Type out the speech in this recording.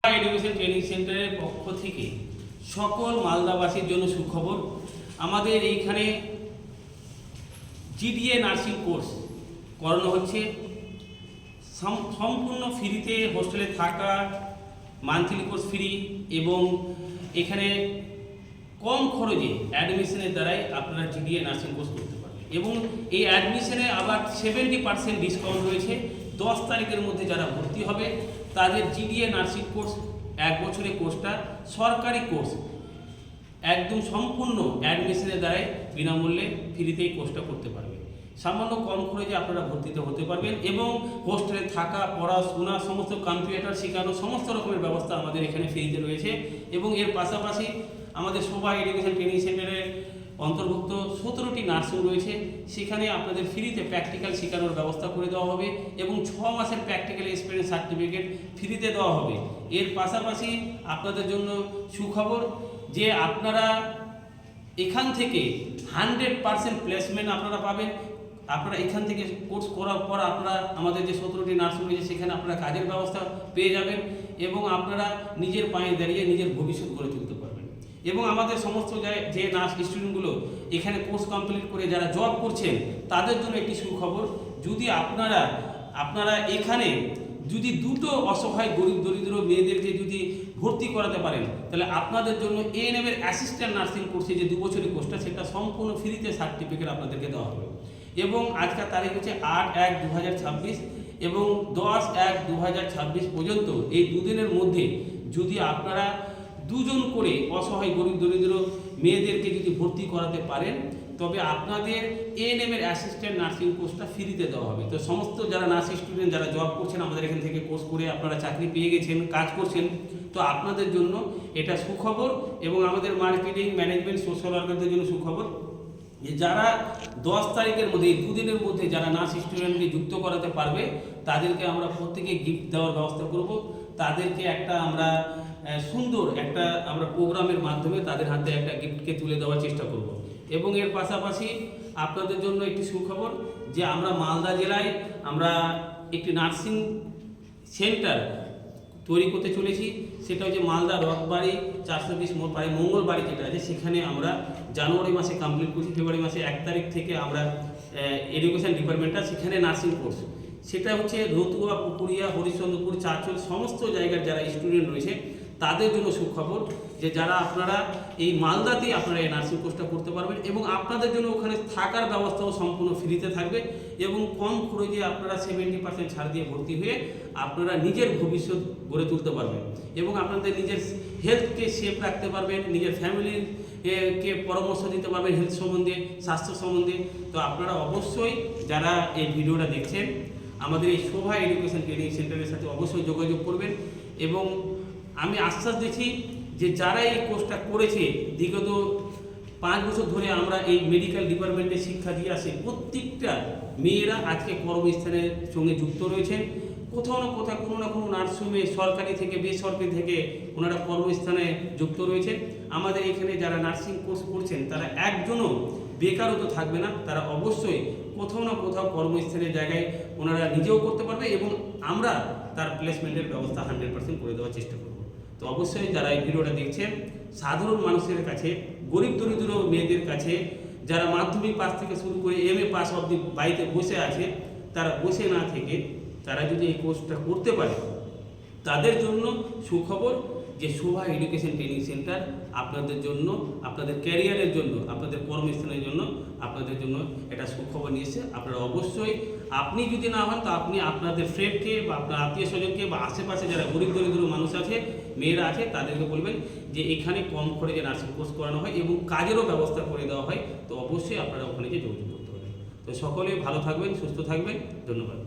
Education training সেন্টারের পক্ষ থেকে সকল মালদাবাসীর জন্য সুখবর। আমাদের এইখানে জিডিএ নার্সিং কোর্স করানো হচ্ছে সম্পূর্ণ ফ্রিতে, হোস্টেলে থাকা, মান্থলি কোর্স ফ্রি এবং এখানে কম খরচে অ্যাডমিশনের দ্বারাই আপনারা জিডিএ নার্সিং কোর্স করতে পারবেন এবং এই অ্যাডমিশনে আবার 70% ডিসকাউন্ট রয়েছে। 10 তারিখের মধ্যে যারা ভর্তি হবে তাদের জিডিএ নার্সিং কোর্স 1 বছরের কোর্সটা সরকারি কোর্স, একদম সম্পূর্ণ অ্যাডমিশনের দ্বারাই বিনামূল্যে ফ্রিতে এই কোর্সটা করতে পারবে। সামান্য কম খরচে আপনারা ভর্তিতে হতে পারবেন এবং হোস্টেলে থাকা, পড়াশোনা, সমস্ত কম্পিউটার শেখানো সমস্ত রকমের ব্যবস্থা আমাদের এখানে ফ্রিতে রয়েছে। এবং এর পাশাপাশি আমাদের শোভা এডুকেশন ট্রেনিং সেন্টারের অন্তর্ভুক্ত 17টি নার্সিং রয়েছে, সেখানে আপনাদের ফ্রিতে প্র্যাকটিক্যাল শেখানোর ব্যবস্থা করে দেওয়া হবে এবং 6 মাসের প্র্যাকটিক্যাল এক্সপিরিয়েন্স সার্টিফিকেট ফ্রিতে দেওয়া হবে। এর পাশাপাশি আপনাদের জন্য সুখবর যে আপনারা এখান থেকে 100% প্লেসমেন্ট আপনারা পাবেন। আপনারা এখান থেকে কোর্স করার পর আপনারা আমাদের যে 17টি নার্সিং রয়েছে সেখানে আপনারা কাজের ব্যবস্থা পেয়ে যাবেন এবং আপনারা নিজের পায়ে দাঁড়িয়ে নিজের ভবিষ্যৎ গড়ে তুলতে পারবেন। এবং আমাদের সমস্ত যে নার্স স্টুডেন্টগুলো এখানে কোর্স কমপ্লিট করে যারা জব করছেন তাদের জন্য একটি সুখবর, যদি আপনারা এখানে যদি দুটো অসহায় গরিব দরিদ্র মেয়েদেরকে যদি ভর্তি করাতে পারেন তাহলে আপনাদের জন্য এএনএম এর অ্যাসিস্ট্যান্ট নার্সিং কোর্সে যে 2 বছরের কোর্সটা সেটা সম্পূর্ণ ফ্রিতে সার্টিফিকেট আপনাদেরকে দেওয়া হবে। এবং আজকের তারিখ হচ্ছে 8/1/2026 এবং 10/1/2026 পর্যন্ত এই দুদিনের মধ্যে যদি আপনারা 2 জন করে অসহায় গরিব দরিদ্র মেয়েদেরকে যদি ভর্তি করাতে পারেন তবে আপনাদের এএনএম এর অ্যাসিস্ট্যান্ট নার্সিং কোর্সটা ফ্রিতে দেওয়া হবে। তো সমস্ত যারা নার্সিং স্টুডেন্ট যারা জব করছেন আমাদের এখান থেকে কোর্স করে আপনারা চাকরি পেয়ে গেছেন, কাজ করছেন, তো আপনাদের জন্য এটা সুখবর। এবং আমাদের মার্কেটিং, ম্যানেজমেন্ট, সোশ্যাল ওয়ার্কারদের জন্য সুখবর যে যারা 10 তারিখের মধ্যে এই 2 দিনের মধ্যে যারা নার্স স্টুডেন্টকে যুক্ত করাতে পারবে তাদেরকে আমরা প্রত্যেকে গিফট দেওয়ার ব্যবস্থা করব। তাদেরকে একটা আমরা সুন্দর একটা আমরা প্রোগ্রামের মাধ্যমে তাদের হাতে একটা গিফটকে তুলে দেওয়ার চেষ্টা করব। এবং এর পাশাপাশি আপনাদের জন্য একটি সুখবর যে আমরা মালদা জেলায় আমরা একটি নার্সিং সেন্টার তৈরি করতে চলেছি। সেটা হচ্ছে মালদা রথবাড়ি 420 মোড় পাড়ে মঙ্গলবাড়ি যেটা আছে সেখানে আমরা জানুয়ারি মাসে কমপ্লিট করছি। ফেব্রুয়ারি মাসে 1 তারিখ থেকে আমরা এডুকেশন ডিপার্টমেন্টটা সেখানে নার্সিং কোর্স, সেটা হচ্ছে রতুয়া, পুকুরিয়া, হরিশ্চন্দ্রপুর, চাঁচল সমস্ত জায়গার যারা স্টুডেন্ট রয়েছে তাদের জন্য সুখবর যে যারা আপনারা এই মালদাতেই আপনারা এই নার্সিং কোর্সটা করতে পারবেন এবং আপনাদের জন্য ওখানে থাকার ব্যবস্থাও সম্পূর্ণ ফ্রিতে থাকবে এবং কম খরচে আপনারা 70% ছাড় দিয়ে ভর্তি হয়ে আপনারা নিজের ভবিষ্যৎ গড়ে তুলতে পারবেন এবং আপনাদের নিজের হেলথকে সেফ রাখতে পারবেন, নিজের ফ্যামিলির কে পরামর্শ দিতে পারবেন হেলথ সম্বন্ধে, স্বাস্থ্য সম্বন্ধে। তো আপনারা অবশ্যই যারা এই ভিডিওটা দেখছেন আমাদের এই শোভা এডুকেশন ট্রেনিং সেন্টারের সাথে অবশ্যই যোগাযোগ করবেন। এবং আমি আশ্বাস দিচ্ছি যে যারা এই কোর্সটা করেছে বিগত 5 বছর ধরে আমরা এই মেডিকেল ডিপার্টমেন্টে শিক্ষা দিয়ে আসি, প্রত্যেকটা মেয়েরা আজকে কর্মস্থানের সঙ্গে যুক্ত রয়েছেন। কোথাও না কোথাও কোনো না কোনো নার্সিংহোমে সরকারি থেকে বেসরকারি থেকে ওনারা কর্মস্থানে যুক্ত রয়েছেন। আমাদের এখানে যারা নার্সিং কোর্স করছেন তারা একজনও বেকারত্ব থাকবে না, তারা অবশ্যই কোথাও না কোথাও কর্মস্থলের জায়গায় ওনারা নিজেও করতে পারবে এবং আমরা তার প্লেসমেন্টের ব্যবস্থা 100% করে দেওয়ার চেষ্টা করব। তো অবশ্যই যারা এই ভিডিওটা দেখছেন সাধারণ মানুষের কাছে, গরিব দরিদ্র মেয়েদের কাছে, যারা মাধ্যমিক পাস থেকে শুরু করে MA পাস অবধি বাড়িতে বসে আছে, তারা বসে না থেকে তারা যদি এই কোর্সটা করতে পারে তাদের জন্য সুখবর যে শোভা এডুকেশন ট্রেনিং সেন্টার আপনাদের জন্য, আপনাদের ক্যারিয়ারের জন্য, আপনাদের কর্মস্থানের জন্য আপনাদের জন্য এটা সুখবর নিয়ে এসেছে। আপনারা অবশ্যই, আপনি যদি না হন তো আপনি আপনাদের ফ্রেন্ডকে বা আপনার আত্মীয় স্বজনকে বা আশেপাশে যারা গরিব দরিদ্র মানুষ আছে, মেয়েরা আছে, তাদেরকে বলবেন যে এখানে কম খরচে নার্সিং কোর্স করানো হয় এবং কাজেরও ব্যবস্থা করে দেওয়া হয়। তো অবশ্যই আপনারা ওখানে গিয়ে যোগাযোগ করতে পারেন। তো সকলে ভালো থাকবেন, সুস্থ থাকবেন, ধন্যবাদ।